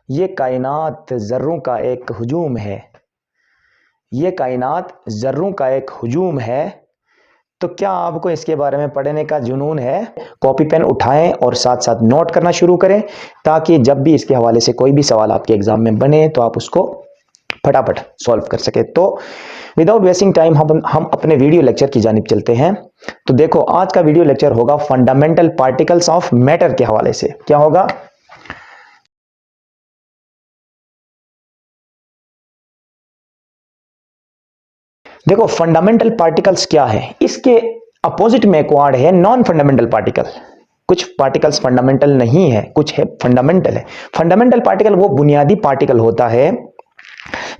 ये कायनात ज़र्रों का एक हुजूम है। ये कायनात ज़र्रों का एक हुजूम है। तो क्या आपको इसके बारे में पढ़ने का जुनून है? कॉपी पेन उठाएं और साथ साथ नोट करना शुरू करें, ताकि जब भी इसके हवाले से कोई भी सवाल आपके एग्जाम में बने तो आप उसको फटाफट सॉल्व कर सके। तो विदाउट वेस्टिंग टाइम हम अपने वीडियो लेक्चर की जानिब चलते हैं। तो देखो, आज का वीडियो लेक्चर होगा फंडामेंटल पार्टिकल्स ऑफ मैटर के हवाले से। क्या होगा? देखो, फंडामेंटल पार्टिकल्स क्या है, इसके अपोजिट में एक वर्ड है नॉन फंडामेंटल पार्टिकल। कुछ पार्टिकल्स फंडामेंटल नहीं है, कुछ है फंडामेंटल है। फंडामेंटल पार्टिकल वो बुनियादी पार्टिकल होता है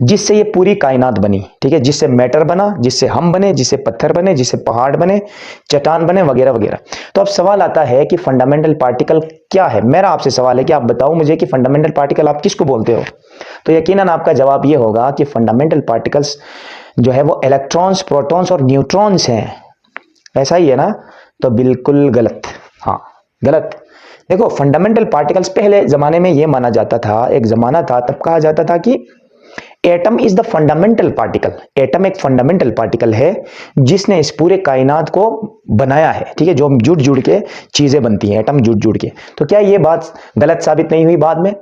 जिससे ये पूरी कायनात बनी, ठीक है, जिससे मैटर बना, जिससे हम बने, जिससे पत्थर बने, जिससे पहाड़ बने, चट्टान बने, वगैरह वगैरह। तो अब सवाल आता है कि फंडामेंटल पार्टिकल क्या है। मेरा आपसे सवाल है कि आप बताओ मुझे कि फंडामेंटल पार्टिकल आप किसको बोलते हो। तो यकीनन आपका जवाब ये होगा कि फंडामेंटल पार्टिकल्स जो है वो इलेक्ट्रॉन्स, प्रोटॉन्स और न्यूट्रॉन्स हैं। ऐसा ही है ना? तो बिल्कुल गलत। हाँ, गलत। देखो, फंडामेंटल पार्टिकल्स पहले जमाने में यह माना जाता था, एक जमाना था तब कहा जाता था कि atom is the fundamental particle. Atom एक फंडामेंटल पार्टिकल है जिसने इस पूरे कायनात को बनाया है, ठीक है, जो जुड़ जुड़ के चीजें बनती हैं, एटम जुड़ जुड़ के। तो क्या ये बात गलत साबित नहीं हुई बाद में?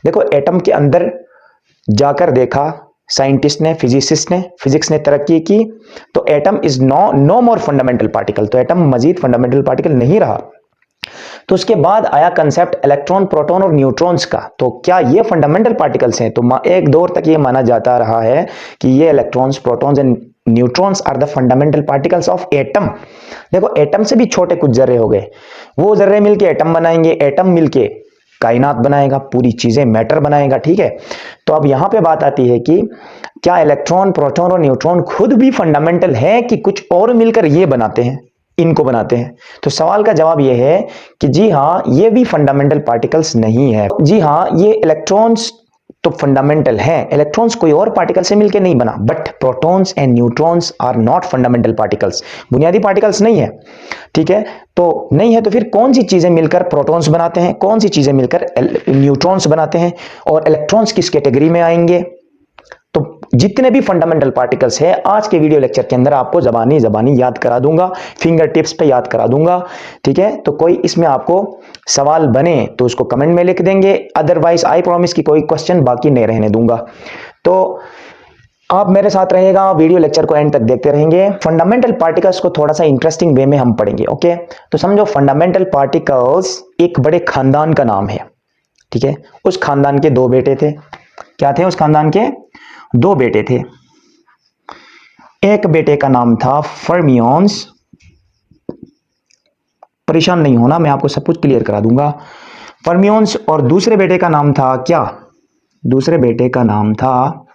देखो, एटम के अंदर जाकर देखा साइंटिस्ट ने, फिजिक्स ने तरक्की की, तो atom is no more fundamental particle. तो एटम मजीद फंडामेंटल पार्टिकल नहीं रहा। तो उसके बाद आया कंसेप्ट इलेक्ट्रॉन, प्रोटॉन और न्यूट्रॉन्स का। तो क्या ये फंडामेंटल पार्टिकल्स हैं? तो एक दौर तक ये माना जाता रहा है कि ये electrons, protons and neutrons are the fundamental particles of atom. देखो, एटम से भी छोटे कुछ जर्रे हो गए, वो जर्रे मिलके एटम बनाएंगे, एटम मिलके कायनात बनाएगा, पूरी चीजें मैटर बनाएगा, ठीक है। तो अब यहां पे बात आती है कि क्या इलेक्ट्रॉन, प्रोटॉन और न्यूट्रॉन खुद भी फंडामेंटल है कि कुछ और मिलकर ये बनाते हैं, इनको बनाते हैं? तो सवाल का जवाब यह है कि जी हाँ, ये भी फंडामेंटल पार्टिकल्स नहीं है। जी हाँ, ये इलेक्ट्रॉन्स तो फंडामेंटल है, इलेक्ट्रॉन्स कोई और पार्टिकल से मिलकर नहीं बना, but protons and neutrons are not fundamental particles. बुनियादी पार्टिकल्स नहीं है, ठीक है। तो नहीं है तो फिर कौन सी चीजें मिलकर प्रोटॉन्स बनाते हैं, कौन सी चीजें मिलकर न्यूट्रॉन्स बनाते हैं, और इलेक्ट्रॉन्स किस कैटेगरी में आएंगे? तो जितने भी फंडामेंटल पार्टिकल्स हैं आज के वीडियो लेक्चर के अंदर आपको जबानी याद करा दूंगा, फिंगर टिप्स पे याद करा दूंगा, ठीक है। तो कोई इसमें आपको सवाल बने तो उसको कमेंट में लिख देंगे, अदरवाइज आई प्रॉमिस कि कोई क्वेश्चन बाकी नहीं रहने दूंगा। तो आप मेरे साथ रहेगा, वीडियो लेक्चर को एंड तक देखते रहेंगे। फंडामेंटल पार्टिकल्स को थोड़ा सा इंटरेस्टिंग वे में हम पढ़ेंगे, ओके। तो समझो, फंडामेंटल पार्टिकल्स एक बड़े खानदान का नाम है, ठीक है। उस खानदान के दो बेटे थे। क्या थे? उस खानदान के दो बेटे थे। एक बेटे का नाम था फर्मियोन्स। परेशान नहीं होना, मैं आपको सब कुछ क्लियर करा दूंगा। फर्मियोन्स। और दूसरे बेटे का नाम था क्या? दूसरे बेटे का नाम था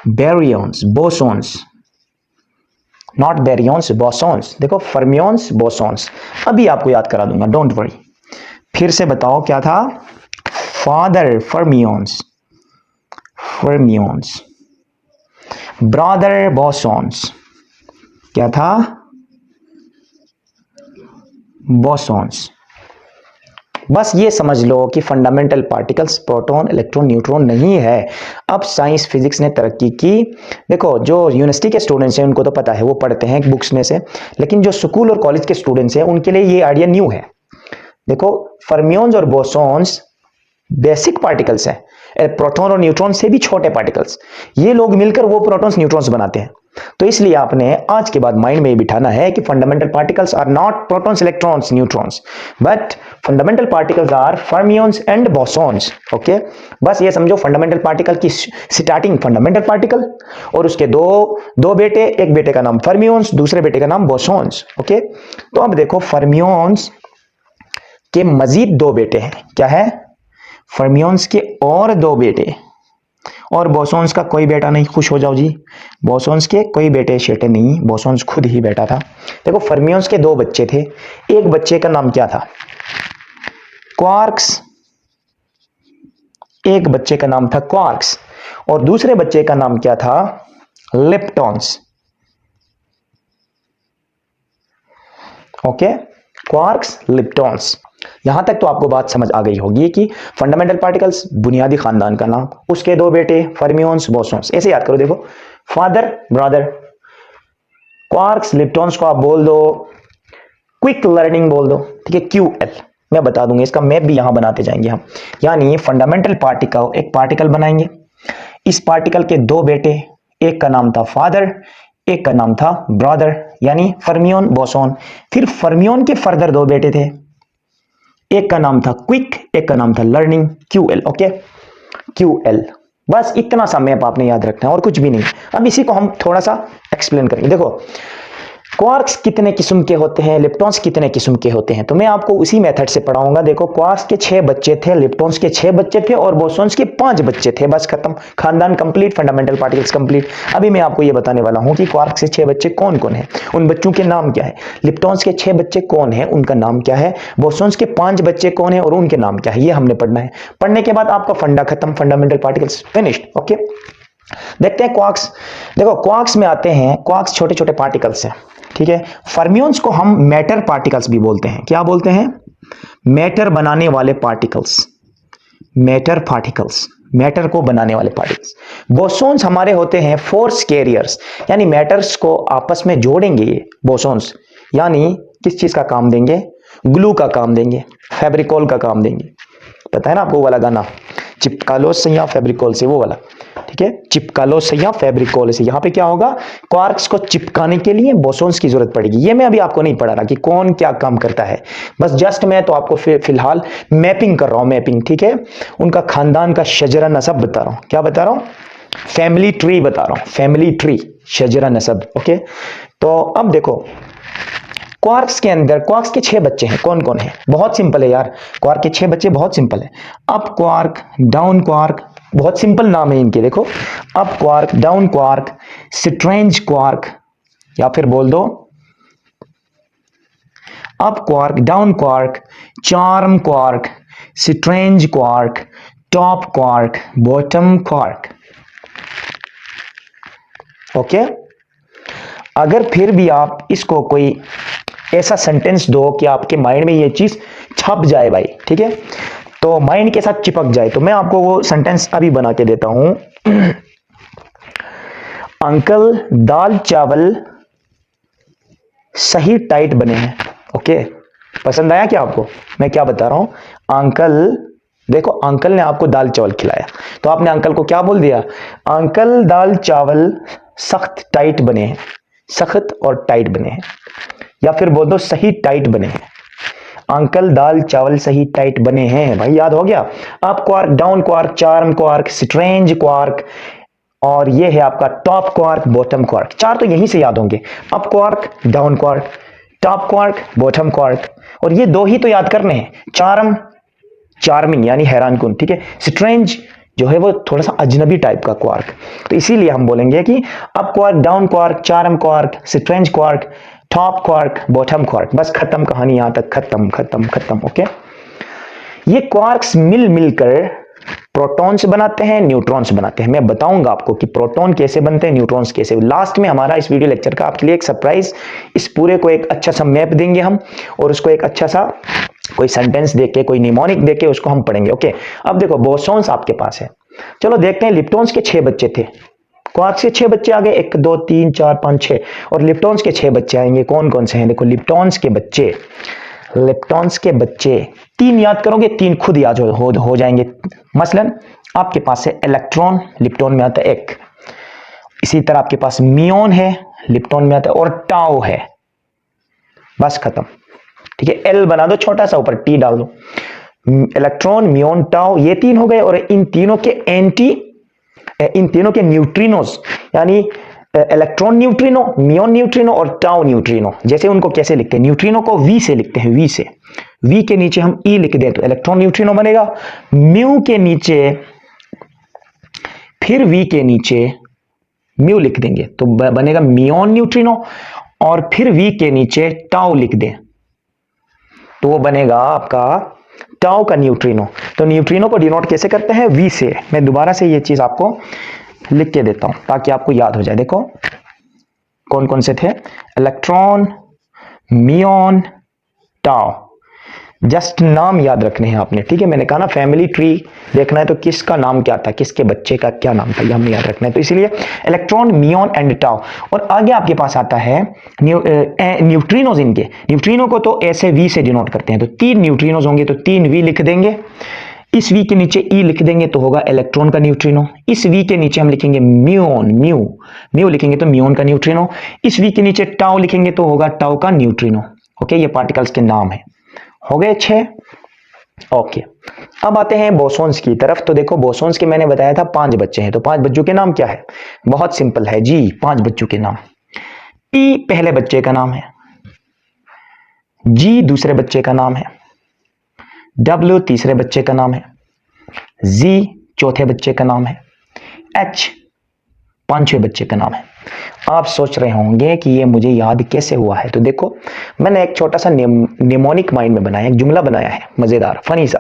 baryons, bosons. Not baryons, bosons. देखो, फर्मियोन्स, बोसॉन्स। अभी आपको याद करा दूंगा, डोंट वरी। फिर से बताओ, क्या था? Father fermions, fermions. Brother bosons. क्या था? बोसॉन्स। बस ये समझ लो कि fundamental particles proton, electron, neutron नहीं है। अब साइंस, फिजिक्स ने तरक्की की। देखो, जो यूनिवर्सिटी के स्टूडेंट्स हैं उनको तो पता है, वो पढ़ते हैं बुक्स में से, लेकिन जो स्कूल और कॉलेज के स्टूडेंट्स हैं उनके लिए ये आइडिया न्यू है। देखो, फर्मियोन्स और बोसॉन्स बेसिक पार्टिकल्स हैं, प्रोटॉन और न्यूट्रॉन से भी छोटे पार्टिकल्स। ये लोग मिलकर वो प्रोटॉन्स, न्यूट्रॉन्स बनाते हैं। तो इसलिए आपने आज के बाद माइंड में ये बिठाना है कि fundamental particles are not protons, electrons, neutrons, but fundamental particles are fermions and bosons, okay. बस ये समझो, फंडामेंटल पार्टिकल की स्टार्टिंग फंडामेंटल पार्टिकल, और उसके दो बेटे, एक बेटे का नाम फर्मियोन्स, दूसरे बेटे का नाम बोसॉन्स, ओके। तो अब देखो, फर्मियोन्स के मजीद दो बेटे हैं। क्या है? फर्मियोन्स के और दो बेटे, और बोसॉन्स का कोई बेटा नहीं। खुश हो जाओ जी, बोसॉन्स के कोई बेटे शेटे नहीं, बोसॉन्स खुद ही बेटा था। देखो, फर्मियोन्स के दो बच्चे थे। एक बच्चे का नाम क्या था? क्वार्क्स। एक बच्चे का नाम था क्वार्क्स, और दूसरे बच्चे का नाम क्या था? Leptons, okay. Quarks, leptons. यहां तक तो आपको बात समझ आ गई होगी कि फंडामेंटल पार्टिकल्स बुनियादी खानदान का नाम, उसके दो बेटे फर्मियोन्स बोसॉन्स, ऐसे याद करो। देखो फादर ब्रदर, क्वार्क्स लिप्टॉन्स को आप बोल दो क्विक लर्निंग बोल दो, ठीक है, QL। मैं बता दूंगा, इसका मैप भी यहां बनाते जाएंगे हम। यानी फंडामेंटल पार्टिकल, एक पार्टिकल बनाएंगे, इस पार्टिकल के दो बेटे, एक का नाम था फादर, एक का नाम था ब्रदर, यानी फर्मियोन बोसॉन। फिर फर्मियोन के फर्दर दो बेटे थे, एक का नाम था क्विक, एक का नाम था लर्निंग, QL। Okay, QL। बस इतना सा मैप आपने याद रखना है और कुछ भी नहीं। अब इसी को हम थोड़ा सा एक्सप्लेन करेंगे। देखो क्वार्क्स कितने किस्म के होते हैं, लिप्टॉन्स कितने किस्म के होते हैं, तो मैं आपको उसी मेथड से पढ़ाऊंगा। देखो क्वार्क्स के 6 बच्चे थे, लिप्टॉन्स के 6 बच्चे थे और बोसॉन्स के 5 बच्चे थे। बस खत्म, खानदान कंप्लीट, फंडामेंटल पार्टिकल्स कंप्लीट। अभी मैं आपको ये बताने वाला हूं कि क्वार्क्स के 6 बच्चे कौन कौन है, उन बच्चों के नाम क्या है, लिप्टॉन्स के 6 बच्चे कौन है, उनका नाम क्या है, बोसॉन्स के 5 बच्चे कौन है और उनके नाम क्या है, ये हमने पढ़ना है। पढ़ने के बाद आपका फंडा खत्म, फंडामेंटल पार्टिकल्स फिनिश्ड। ओके, देखते हैं क्वार्क्स। देखो क्वार्क्स में आते हैं, क्वार्क्स छोटे छोटे पार्टिकल्स हैं, ठीक है। फर्मियोन्स को हम मैटर पार्टिकल्स भी बोलते हैं। क्या बोलते हैं? मैटर बनाने वाले पार्टिकल्स, मैटर पार्टिकल्स, मैटर को बनाने वाले पार्टिकल्स। बोसॉन्स हमारे होते हैं फोर्स कैरियर्स, यानी मैटर्स को आपस में जोड़ेंगे ये बोसॉन्स, यानी किस चीज का काम देंगे, ग्लू का काम देंगे, फेब्रिकोल का काम देंगे। पता है ना आपको वो वाला गाना, चिपका लो सैया फेब्रिकोल से, वो वाला, ठीक है, चिपका लो सैया फेब्रिकोल से। यहां पे क्या होगा, क्वार्क्स को चिपकाने के लिए बोसॉन्स की जरूरत पड़ेगी। ये मैं अभी आपको नहीं पढ़ा रहा कि कौन क्या काम करता है, बस जस्ट मैं तो आपको फिलहाल मैपिंग कर रहा हूं, मैपिंग, ठीक है। उनका खानदान का शजरा नसब बता रहा हूं। क्या बता रहा हूं? फैमिली ट्री बता रहा हूं, फैमिली ट्री, शजरा नसब। ओके, तो अब देखो क्वार्क्स के अंदर, क्वार्क्स के 6 बच्चे हैं, कौन कौन है? बहुत सिंपल है यार, क्वार्क के 6 बच्चे बहुत सिंपल है। अप क्वार्क, डाउन क्वार्क, बहुत सिंपल नाम है इनके। देखो up quark, down quark, strange quark, या फिर बोल दो up quark, down quark, charm quark, strange quark, top quark, bottom quark. Okay, अगर फिर भी आप इसको कोई ऐसा सेंटेंस दो कि आपके माइंड में ये चीज छप जाए भाई, ठीक है, तो माइंड के साथ चिपक जाए, तो मैं आपको वो सेंटेंस अभी बना के देता हूं। अंकल दाल चावल सही टाइट बने हैं। ओके, पसंद आया क्या आपको? मैं क्या बता रहा हूं, अंकल, देखो अंकल ने आपको दाल चावल खिलाया, तो आपने अंकल को क्या बोल दिया, अंकल दाल चावल सख्त टाइट बने हैं, सख्त और टाइट बने हैं, या फिर बोल दो सही टाइट बने हैं। अंकल दाल चावल सही टाइट बने हैं, भाई याद हो गया। Up quark, down quark, charm quark, strange quark, और ये है आपका टॉप क्वार्क, बॉटम क्वार्क। 4 तो यहीं से याद होंगे, up quark, down quark, top quark, bottom quark, और ये 2 ही तो याद करने हैं, चार्म, चार्मिंग यानी हैरान कुन, ठीक है, स्ट्रेंज जो है वो थोड़ा सा अजनबी टाइप का क्वार्क। तो इसीलिए हम बोलेंगे कि up quark, down quark, charm quark, strange quark, top quark, bottom quark. बस खत्म कहानी, यहां तक खत्म खत्म खत्म। ओके, ये क्वार्क्स मिल मिलकर प्रोटॉन्स बनाते हैं, न्यूट्रॉन्स बनाते हैं। मैं बताऊंगा आपको कि प्रोटॉन कैसे बनते हैं, न्यूट्रॉन्स कैसे। लास्ट में हमारा इस वीडियो लेक्चर का आपके लिए एक सरप्राइज, इस पूरे को एक अच्छा सा मैप देंगे हम, और उसको एक अच्छा सा कोई सेंटेंस देके, कोई निमोनिक देके उसको हम पढ़ेंगे। ओके, अब देखो बोसॉन्स आपके पास है, चलो देखते हैं। लिप्टॉन्स के 6 बच्चे थे, क्वार्क्स के 6 बच्चे आ गए, 1 2 3 4 5 6, और लिप्टॉन्स के 6 बच्चे आएंगे। कौन कौन से हैं? देखो लिप्टॉन्स के बच्चे, लिप्टॉन्स के बच्चे 3 याद करोगे, 3 खुद याद हो जाएंगे। मसलन आपके पास है इलेक्ट्रॉन, लिप्टॉन में आता है 1, इसी तरह आपके पास मियोन है, लिप्टॉन में आता है, और टाउ है। बस खत्म, ठीक है। एल बना दो छोटा सा, ऊपर टी डाल दो। इलेक्ट्रॉन, मियोन, टाउ, ये 3 हो गए, और इन तीनों के एंटी, इन तीनों के न्यूट्रिनोस, यानी इलेक्ट्रॉन न्यूट्रिनो, मियोन न्यूट्रिनो और टाउ न्यूट्रिनो। जैसे उनको कैसे लिखते हैं, न्यूट्रिनो को वी से लिखते हैं, वी से, वी के नीचे हम ई लिख दें तो इलेक्ट्रॉन न्यूट्रिनो बनेगा। म्यू के नीचे, फिर वी के नीचे म्यू लिख देंगे तो बनेगा मियोन न्यूट्रिनो, और फिर वी के नीचे टाउ लिख दें तो वो बनेगा आपका टाउ का न्यूट्रिनो। तो न्यूट्रिनो को डिनोट कैसे करते हैं? वी से। मैं दोबारा से ये चीज आपको लिख के देता हूं ताकि आपको याद हो जाए। देखो कौन कौन से थे, इलेक्ट्रॉन, मियोन, टाउ। जस्ट नाम याद रखने हैं आपने, ठीक है। मैंने कहा ना फैमिली ट्री देखना है तो किसका नाम क्या था, किसके बच्चे का क्या नाम था, ये हमने याद रखना है। तो इसलिए इलेक्ट्रॉन, म्यून एंड टाउ। और आगे आपके पास आता है न्यूट्रिनोज। इनके न्यूट्रिनो को तो ऐसे वी से डिनोट करते हैं, तो 3 न्यूट्रिनोज होंगे तो 3 वी लिख देंगे। इस वी के नीचे ई लिख देंगे तो होगा इलेक्ट्रॉन का न्यूट्रिनो। इस वी के नीचे हम लिखेंगे म्यून, म्यू लिखेंगे तो म्यून का न्यूट्रिनो। इस वी के नीचे टाउ लिखेंगे तो होगा टाउ का न्यूट्रिनो। ओके, ये पार्टिकल्स के नाम है। हो गए 6। ओके, अब आते हैं बोसॉन्स की तरफ। तो देखो बोसॉन्स के मैंने बताया था 5 बच्चे हैं, तो 5 बच्चों के नाम क्या है? बहुत सिंपल है जी, 5 बच्चों के नाम। पी पहले बच्चे का नाम है, जी दूसरे बच्चे का नाम है, डब्ल्यू तीसरे बच्चे का नाम है, जी चौथे बच्चे का नाम है, एच पांचवें बच्चे का नाम है। आप सोच रहे होंगे कि ये मुझे याद कैसे हुआ है, तो देखो मैंने एक छोटा सा निमोनिक माइंड में बनाया, एक जुमला बनाया है मजेदार फनी सा।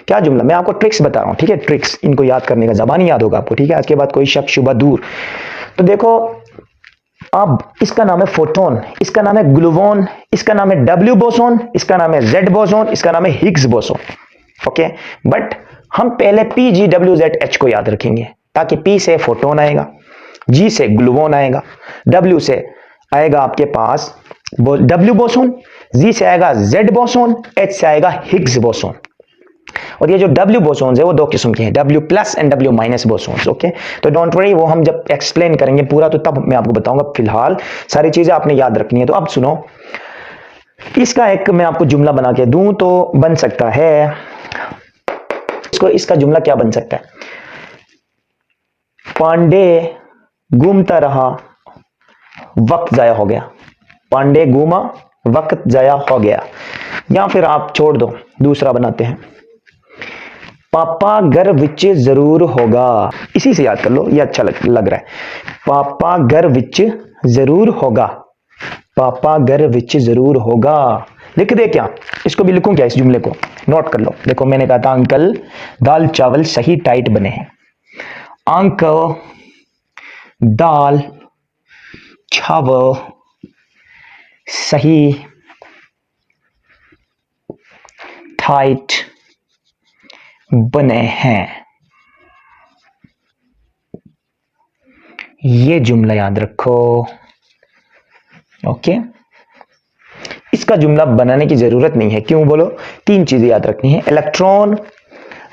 क्या जुमला? मैं आपको ट्रिक्स बता रहा हूं, ठीक है, ट्रिक्स, इनको याद करने का, ज़बानी याद होगा आपको, ठीक है। आज के बाद कोई शक शुबा दूर। तो देखो अब इसका नाम है फोटोन, इसका नाम है ग्लूवोन, इसका नाम है डब्ल्यू बोसोन, इसका नाम है जेड बोसोन, इसका नाम है हिग्स बोसोन। ओके, बट हम पहले P G W Z H को याद रखेंगे, ताकि पी से फोटोन आएगा, जी से ग्लूवोन आएगा, डब्ल्यू से आएगा आपके पास डब्ल्यू बोसोन, जी से आएगा जेड बोसोन, एच से आएगा हिग्स बोसोन। और ये जो डब्ल्यू बोसोन्स है वो 2 किस्म के हैं, W plus and W minus bosons. Okay, तो डोंट वरी, वो हम जब एक्सप्लेन करेंगे पूरा तो तब मैं आपको बताऊंगा। फिलहाल सारी चीजें आपने याद रखनी है। तो अब सुनो, इसका एक मैं आपको जुमला बना के दूं तो बन सकता है, इसका जुमला क्या बन सकता है? पांडे घूमता रहा, वक्त जाया हो गया। पांडे घूमा, वक्त जाया हो गया। या फिर आप छोड़ दो, दूसरा बनाते हैं, पापा घर विच जरूर होगा। इसी से याद कर लो, ये अच्छा लग रहा है। पापा घर विच जरूर होगा, पापा घर विच जरूर होगा। लिख दे क्या? इसको भी लिखूं क्या? इस जुमले को नोट कर लो। देखो मैंने कहा था अंकल दाल चावल सही टाइट बने हैं। अंकल दाल चावल सही टाइट बने हैं। ये जुमला याद रखो। ओके, इसका जुमला बनाने की जरूरत नहीं है, क्यों बोलो? 3 चीजें याद रखनी है, इलेक्ट्रॉन,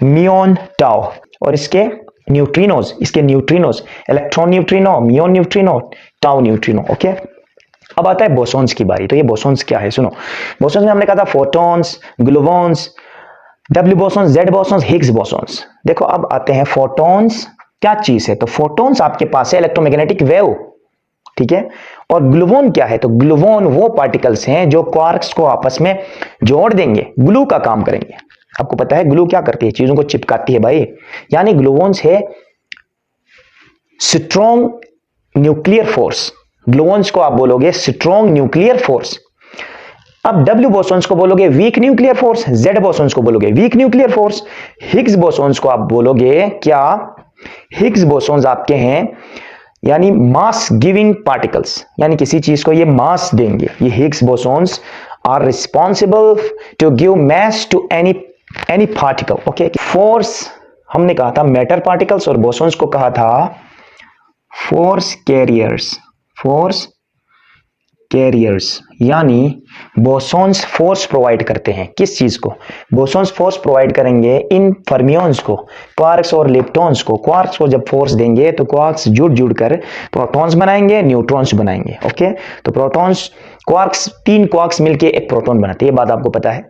म्यून, टाउ, और इसके न्यूट्रिनोज, इसके neutrinos, electron neutrino, muon neutrino, tau neutrino. Okay, अब आता है बोसॉन्स की बारी। तो ये बोसॉन्स क्या है? सुनो, बोसॉन्स में हमने कहा था photons, gluons, W bosons, Z bosons, Higgs bosons. देखो अब आते हैं फोटॉन्स क्या चीज है। तो फोटॉन्स आपके पास है इलेक्ट्रोमैग्नेटिक वेव, ठीक है। और ग्लूवॉन क्या है? तो ग्लूवॉन वो पार्टिकल्स हैं जो क्वार्क्स को आपस में जोड़ देंगे, ग्लू का काम करेंगे। आपको पता है ग्लू क्या करती है? चीजों को चिपकाती है भाई। यानी ग्लूवॉन्स है स्ट्रॉन्ग न्यूक्लियर फोर्स। ग्लूवॉन्स को आप बोलोगे स्ट्रॉन्ग न्यूक्लियर फोर्स। अब डब्ल्यू बोसॉन्स को बोलोगे weak nuclear force, Z bosons को बोलोगे weak nuclear force, Higgs bosons को आप बोलोगे क्या? हिग्स बोसॉन्स आपके हैं यानी मास गिविंग पार्टिकल्स, यानी किसी चीज को ये मास देंगे। ये Higgs bosons are responsible to give mass to any particle. Okay, force हमने कहा था मैटर पार्टिकल्स, और बोसॉन्स को कहा था फोर्स कैरियर्स। फोर्स कैरियर्स यानी बोसॉन्स फोर्स प्रोवाइड करते हैं। किस चीज को? बोसॉन्स फोर्स प्रोवाइड करेंगे इन फर्मियंस को, क्वार्क्स और लेप्टॉन्स को। क्वार्क्स को जब फोर्स देंगे तो क्वार्क्स जुड़ कर प्रोटॉन्स बनाएंगे, न्यूट्रॉन्स बनाएंगे। ओके, तो प्रोटॉन्स, क्वार्क्स, 3 क्वार्क्स मिलके एक प्रोटॉन बनाते हैं। ये बात आपको पता है?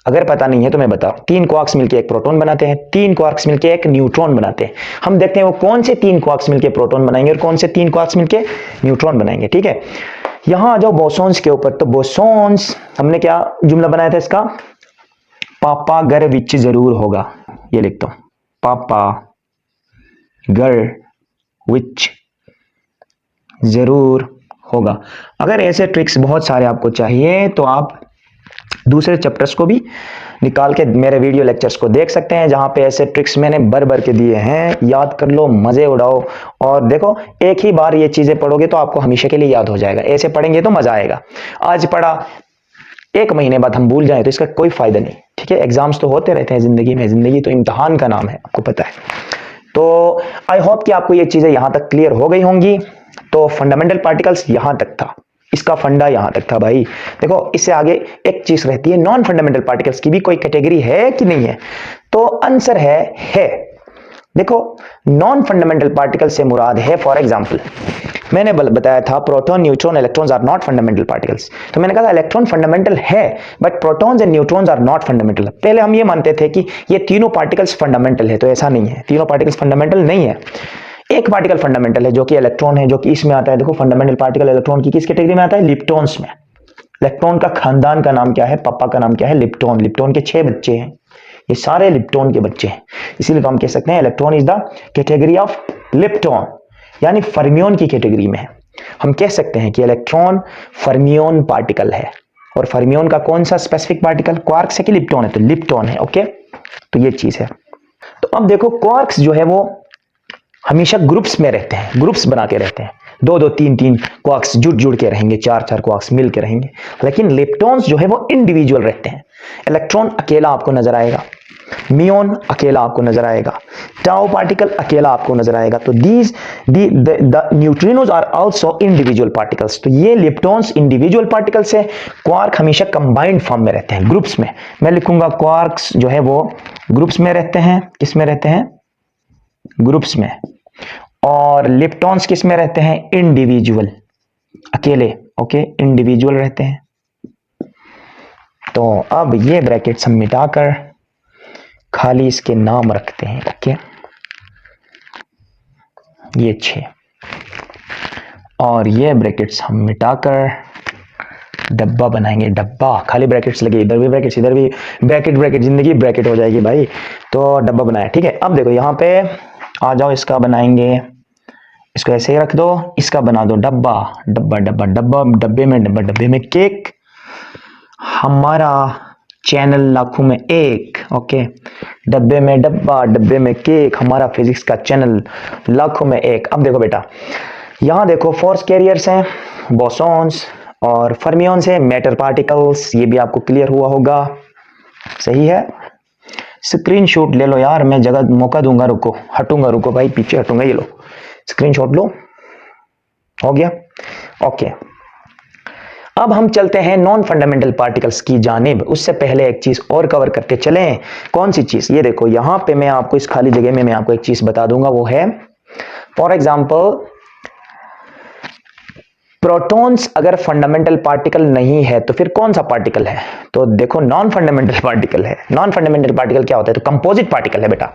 अगर पता नहीं है तो मैं बताऊं, 3 क्वार्क्स मिलके एक प्रोटॉन बनाते हैं, 3 क्वार्क्स मिलके एक न्यूट्रॉन बनाते हैं। हम देखते हैं वो कौन से 3 क्वार्क्स मिलके प्रोटॉन बनाएंगे और कौन से 3 क्वार्क्स मिलके न्यूट्रॉन बनाएंगे। ठीक है, यहां आ जाओ बोसॉन्स के ऊपर। तो बोसॉन्स हमने क्या जुमला बनाया था इसका? पापा घर विच जरूर होगा। ये लिखता हूं, पापा घर विच जरूर होगा। अगर ऐसे ट्रिक्स बहुत सारे आपको चाहिए तो आप दूसरे चैप्टर्स को भी निकाल के मेरे वीडियो लेक्चर्स को देख सकते हैं, जहां पे ऐसे ट्रिक्स मैंने भर के दिए हैं। याद कर लो, मजे उड़ाओ। और देखो एक ही बार ये चीजें पढ़ोगे तो आपको हमेशा के लिए याद हो जाएगा। ऐसे पढ़ेंगे तो मजा आएगा। आज पढ़ा, 1 महीने बाद हम भूल जाएं तो इसका कोई फायदा नहीं। ठीक है, एग्जाम्स तो होते रहते हैं जिंदगी में, जिंदगी तो इम्तिहान का नाम है, आपको पता है। तो आई होप कि आपको ये चीजें यहां तक क्लियर हो गई होंगी। तो फंडामेंटल पार्टिकल्स यहां तक था, इसका फंडा यहां तक था भाई। देखो इससे आगे एक चीज रहती है, नॉन फंडामेंटल पार्टिकल्स की भी कोई कैटेगरी है कि नहीं है? तो आंसर है। देखो नॉन फंडामेंटल पार्टिकल से मुराद है, फॉर एग्जांपल मैंने बताया था proton, neutron, electrons are not fundamental particles. तो मैंने कहा इलेक्ट्रॉन फंडामेंटल है but protons and neutrons are not fundamental. पहले हम ये मानते थे कि ये तीनों पार्टिकल्स फंडामेंटल है, तो ऐसा नहीं है, तीनों पार्टिकल्स फंडामेंटल नहीं है। एक पार्टिकल फंडामेंटल है जो कि इलेक्ट्रॉन है, जो कि इसमें आता है। देखो फंडामेंटल पार्टिकल इलेक्ट्रॉन की किस कैटेगरी में आता है? लिप्टॉन्स में। इलेक्ट्रॉन का खानदान का नाम क्या है? पापा का नाम क्या है? लिप्टॉन। लिप्टॉन के 6 बच्चे हैं, ये सारे लिप्टॉन के बच्चे हैं, इसीलिए तो हम कह सकते हैं electron is the category of lepton, यानी फर्मियोन की कैटेगरी में है। हम कह सकते हैं कि इलेक्ट्रॉन फर्मियोन पार्टिकल है। और फर्मियोन का कौन सा स्पेसिफिक पार्टिकल? क्वार्क्स है कि लिप्टॉन है? तो लिप्टॉन है। ओके, तो ये चीज है। तो अब देखो क्वार्क्स जो है वो हमेशा ग्रुप्स में रहते हैं, ग्रुप्स बना के रहते हैं, 2-2 3-3 क्वार्क्स जुड़ के रहेंगे, 4-4 क्वार्क्स मिल के रहेंगे। लेकिन लेप्टॉन्स जो है वो इंडिविजुअल रहते हैं। इलेक्ट्रॉन अकेला आपको नजर आएगा, मियोन अकेला आपको नजर आएगा, टाउ पार्टिकल अकेला आपको नजर आएगा। तो the neutrinos are also individual particles. तो ये लेप्टॉन्स इंडिविजुअल पार्टिकल्स है, क्वार्क हमेशा कंबाइंड फॉर्म में रहते हैं, ग्रुप्स में। मैं लिखूंगा क्वार्क्स जो है वो ग्रुप्स में रहते हैं। किस में रहते हैं? ग्रुप्स में। और लेप्टॉन्स किस में रहते हैं? इंडिविजुअल, अकेले। ओके, इंडिविजुअल रहते हैं। तो अब ये ब्रैकेट्स हम मिटाकर खाली इसके नाम रखते हैं। ओके, ये 6 और ये ब्रैकेट्स हम मिटाकर डब्बा बनाएंगे। डब्बा, खाली ब्रैकेट्स लगे, इधर भी ब्रैकेट्स, इधर भी ब्रैकेट, जिंदगी ब्रैकेट हो जाएगी भाई। तो डब्बा बनाया, ठीक है। अब देखो यहाँ पे आ जाओ, इसका बनाएंगे, इसको ऐसे ही रख दो, इसका बना दो डब्बा। डब्बा डब्बा डब्बा, डब्बे में डब्बा, डब्बे में केक, हमारा चैनल लाखों में एक। ओके, डब्बे में डब्बा, डब्बे में केक, हमारा फिजिक्स का चैनल लाखों में एक। अब देखो बेटा, यहां देखो फोर्स कैरियर्स हैं, बोसॉन्स और फर्मियंस हैं, मैटर पार्टिकल्स। ये भी आपको क्लियर हुआ होगा, सही है। स्क्रीनशॉट ले लो यार, मैं जगह मौका दूंगा, रुको हटूंगा, रुको भाई पीछे हटूंगा, ये लो स्क्रीनशॉट लो, हो गया। ओके, अब हम चलते हैं नॉन फंडामेंटल पार्टिकल्स की जानिब। उससे पहले एक चीज और कवर करते चलें। कौन सी चीज? ये देखो यहां पे मैं आपको इस खाली जगह में मैं आपको एक चीज बता दूंगा, वो है फॉर एग्जांपल प्रोटॉन्स अगर फंडामेंटल पार्टिकल नहीं है तो फिर कौन सा पार्टिकल है? तो देखो नॉन फंडामेंटल पार्टिकल है। नॉन फंडामेंटल पार्टिकल क्या होता है? तो कंपोजिट पार्टिकल है बेटा।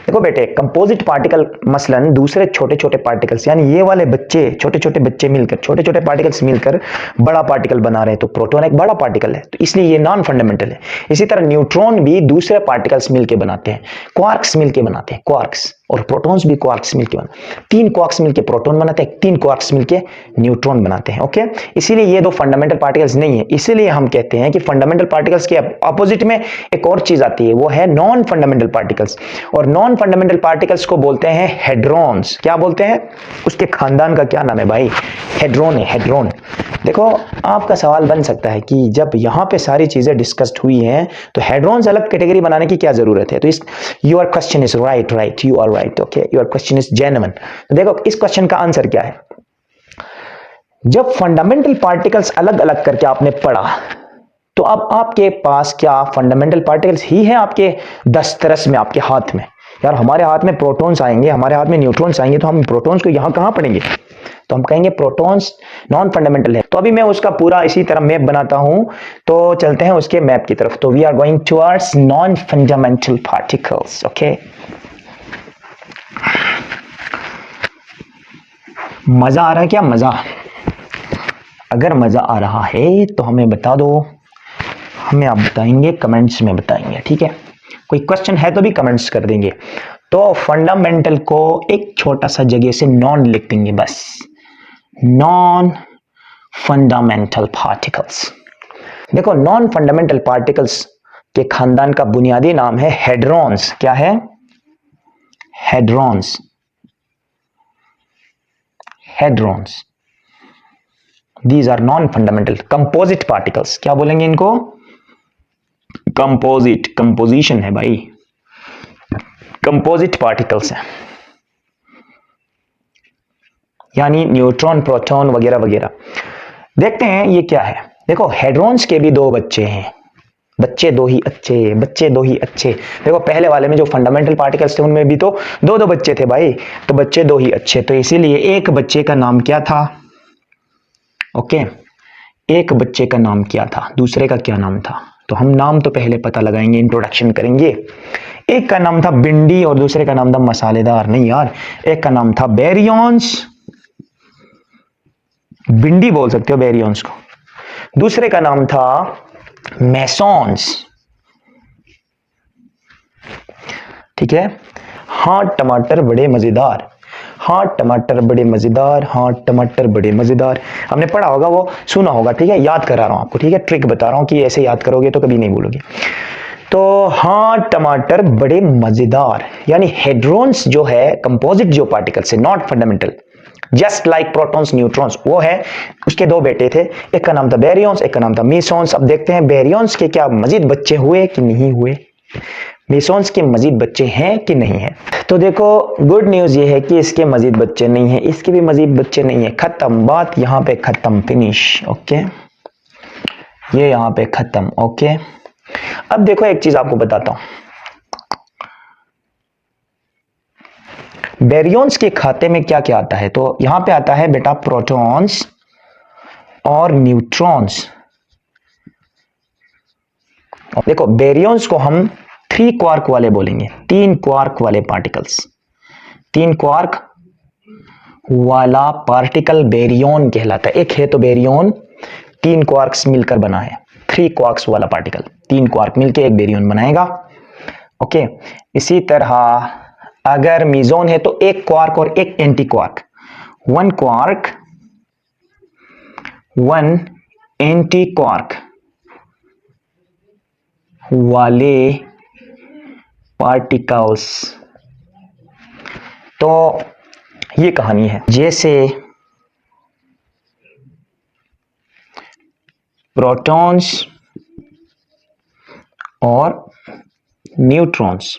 देखो बेटे, कंपोजिट पार्टिकल मसलन दूसरे छोटे छोटे पार्टिकल्स, यानी ये वाले बच्चे, छोटे छोटे बच्चे मिलकर, छोटे छोटे पार्टिकल्स मिलकर बड़ा पार्टिकल बना रहे हैं, तो प्रोटॉन एक बड़ा पार्टिकल है, तो इसलिए ये नॉन फंडामेंटल है। इसी तरह न्यूट्रॉन भी दूसरे पार्टिकल्स मिलकर बनाते हैं, क्वार्क्स मिलकर बनाते हैं, क्वार्क्स, और प्रोटॉन्स भी क्वार्क्स मिलकर बनाते हैं। 3 क्वार्क्स मिलकर प्रोटॉन बनाते हैं, 3 क्वार्क्स मिलकर न्यूट्रॉन बनाते हैं। ओके, इसीलिए ये दो फंडामेंटल पार्टिकल्स नहीं है। इसीलिए हम कहते हैं कि फंडामेंटल पार्टिकल्स के अपोजिट में एक और चीज आती है, वो है नॉन फंडामेंटल पार्टिकल्स। और नॉन फंडामेंटल पार्टिकल्स को बोलते हैं हेड्रॉन्स। क्या बोलते हैं? उसके खानदान का क्या नाम है भाई? हेड्रॉन है, हेड्रॉन। देखो आपका सवाल बन सकता है कि जब यहां पे सारी चीजें डिस्कस्ड हुई हैं तो हेड्रॉन्स अलग कैटेगरी बनाने की क्या जरूरत है? तो इस your question is right, you are right. Okay, your question is genuine. देखो इस क्वेश्चन का आंसर क्या है? जब फंडामेंटल पार्टिकल्स अलग अलग करके आपने पढ़ा, तो अब आपके पास क्या फंडामेंटल पार्टिकल्स ही हैं आपके दस्तरस में, आपके हाथ में? यार हमारे हाथ में प्रोटॉन्स आएंगे, हमारे हाथ में न्यूट्रॉन्स आएंगे, तो हम प्रोटॉन्स को यहां कहां पढ़ेंगे? तो हम कहेंगे प्रोटॉन्स नॉन फंडामेंटल है। तो अभी मैं उसका पूरा इसी तरह मैप बनाता हूं, तो चलते हैं उसके मैप की तरफ। तो we are going towards non fundamental particles. Okay, मजा आ रहा है क्या? मजा? अगर मजा आ रहा है तो हमें बता दो, हमें आप बताएंगे, कमेंट्स में बताएंगे, ठीक है। कोई क्वेश्चन है तो भी कमेंट्स कर देंगे। तो फंडामेंटल को एक छोटा सा जगह से नॉन लिख देंगे बस, नॉन फंडामेंटल पार्टिकल्स। देखो नॉन फंडामेंटल पार्टिकल्स के खानदान का बुनियादी नाम है हेड्रॉन्स। क्या है? Hadrons, hadrons. These are non-fundamental composite particles. क्या बोलेंगे इनको? कंपोजिट, कंपोजिशन है भाई, कंपोजिट पार्टिकल्स हैं, यानी न्यूट्रॉन, प्रोटॉन वगैरह वगैरह। देखते हैं ये क्या है। देखो हेड्रॉन्स के भी दो बच्चे हैं, बच्चे दो ही अच्छे, बच्चे दो ही अच्छे। देखो पहले वाले में जो फंडामेंटल पार्टिकल्स थे उनमें भी तो दो दो बच्चे थे भाई, तो बच्चे दो ही अच्छे, तो इसीलिए एक बच्चे का नाम क्या था? ओके, एक बच्चे का नाम क्या था, दूसरे का क्या नाम था? तो हम नाम तो पहले पता लगाएंगे, इंट्रोडक्शन करेंगे। एक का नाम था भिंडी और दूसरे का नाम था मसालेदार। नहीं यार, एक का नाम था बेरियंस, भिंडी बोल सकते हो बेरियंस को, दूसरे का नाम था मेसॉन्स। ठीक है। हाँ टमाटर बड़े मजेदार, हाँ टमाटर बड़े मजेदार, हाँ टमाटर बड़े मजेदार, हमने पढ़ा होगा, वो सुना होगा। ठीक है, याद करा रहा हूं आपको, ठीक है, ट्रिक बता रहा हूं कि ऐसे याद करोगे तो कभी नहीं भूलोगे। तो हाँ टमाटर बड़े मजेदार, यानी हेड्रॉन्स जो है कंपोजिट जो पार्टिकल्स है, not fundamental, just like protons neutrons, वो है, उसके दो बेटे थे, एक का नाम था बेरियंस, एक का नाम था मेसॉन्स। अब देखते हैं बेरियंस के क्या मजीद बच्चे हुए कि नहीं हुए, मेसॉन्स के मजीद बच्चे हैं कि नहीं है। तो देखो गुड न्यूज ये है कि इसके मजीद बच्चे नहीं है, इसके भी मजीद बच्चे नहीं है, खत्म, बात यहां पे खत्म, फिनिश। ओके, ये यहां पे खत्म। ओके, अब देखो एक चीज आपको बताता हूं, बेरियंस के खाते में क्या क्या आता है। तो यहां पे आता है बेटा प्रोटॉन्स और न्यूट्रॉन्स। देखो बेरियंस को हम 3 क्वार्क वाले बोलेंगे, 3 क्वार्क वाले पार्टिकल्स, 3 क्वार्क वाला पार्टिकल बेरियन कहलाता है। एक है तो बेरियन, 3 क्वार्क्स मिलकर बना है, 3 क्वार्क्स वाला पार्टिकल, 3 क्वार्क मिलकर एक बेरियन बनाएगा। ओके, इसी तरह अगर मीजोन है तो एक क्वार्क और एक anti quark, 1 quark 1 anti quark वाले पार्टिकल्स। तो ये कहानी है, जैसे प्रोटॉन्स और न्यूट्रॉन्स,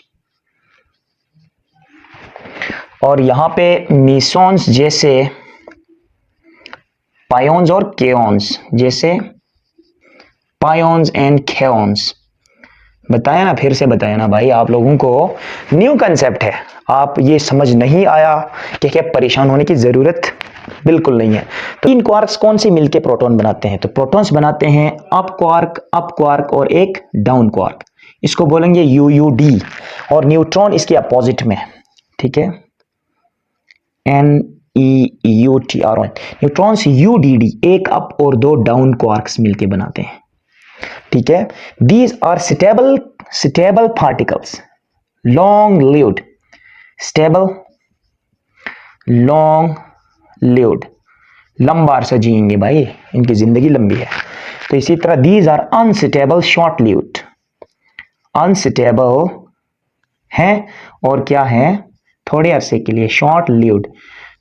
और यहां पे मेसॉन्स जैसे पायोन्स और केओन्स, जैसे पायोन्स एंड केओन्स। बताया ना, फिर से बताया ना भाई, आप लोगों को न्यू कंसेप्ट है, आप ये समझ नहीं आया कि क्या परेशान होने की जरूरत बिल्कुल नहीं है। तो 3 क्वार्क्स कौन से मिलके प्रोटॉन बनाते हैं? तो प्रोटॉन्स बनाते हैं अप क्वार्क और एक डाउन क्वार्क, इसको बोलेंगे यूयूडी, और न्यूट्रॉन इसके अपोजिट में। ठीक है, NEUTRON, न्यूट्रॉन्स UDD, एक अप और 2 डाउन क्वार्क्स मिलके बनाते हैं। ठीक है, these are stable particles, long lived, stable long lived, लंबा अरसा जिएंगे भाई, इनकी जिंदगी लंबी है। तो इसी तरह these are unstable short lived, unstable हैं और क्या है, थोड़े अरसे के लिए, शॉर्ट लिव्ड,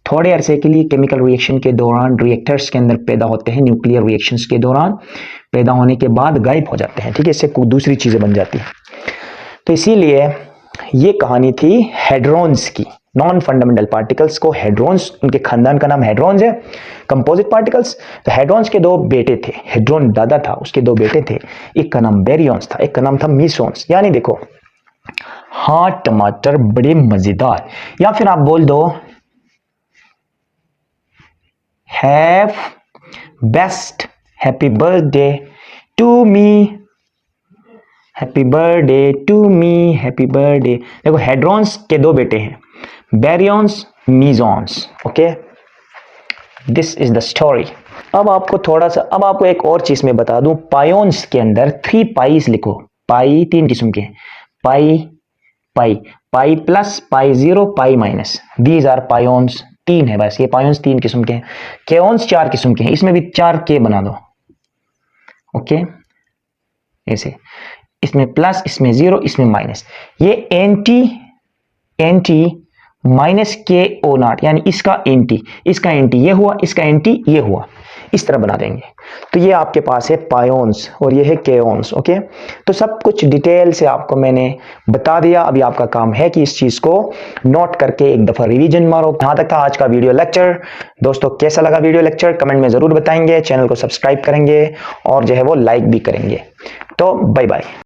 थोड़े अरसे के लिए केमिकल रिएक्शन के दौरान रिएक्टर्स के अंदर पैदा होते हैं, न्यूक्लियर रिएक्शंस के दौरान पैदा होने के बाद गायब हो जाते हैं। ठीक है, इससे दूसरी चीजें बन जाती हैं। तो इसीलिए ये कहानी थी हेड्रॉन्स की, नॉन फंडामेंटल पार्टिकल्स को हेड्रॉन्स, उनके खानदान का नाम हेड्रॉन्स है, कंपोजिट पार्टिकल्स। तो हेड्रॉन्स के 2 बेटे थे, हेड्रॉन दादा था, उसके 2 बेटे थे, एक का नाम बेरियंस था, एक का नाम था मेसॉन्स। यानी देखो हाँ टमाटर बड़े मजेदार, या फिर आप बोल दो have best happy birthday to me, happy birthday to me, happy birthday. देखो हेड्रॉन्स के 2 बेटे हैं, baryons, mesons. Okay, this is the story. अब आपको एक और चीज में बता दूं, पायोन्स के अंदर 3 पाइस लिखो, पाई 3 किस्म के, pi plus, pi 0, pi minus, these are pions. 3 है बस, ये पायोन्स 3 किस्म के हैं। केओन्स 4 किस्म के हैं, इसमें भी 4 के बना दो। ओके, ऐसे, इसमें प्लस, इसमें 0, इसमें माइनस। ये एंटी माइनस के ओ नॉट, यानी इसका एंटी ये हुआ, इसका एंटी ये हुआ, इस तरह बना देंगे। तो ये आपके पास है पायोन्स और ये है केओन्स। ओके, तो सब कुछ डिटेल से आपको मैंने बता दिया। अभी आपका काम है कि इस चीज को नोट करके एक दफा रिवीजन मारो। यहां तक था आज का वीडियो लेक्चर। दोस्तों कैसा लगा वीडियो लेक्चर कमेंट में जरूर बताएंगे, चैनल को सब्सक्राइब करेंगे और जो है वो लाइक भी करेंगे। तो बाय बाय।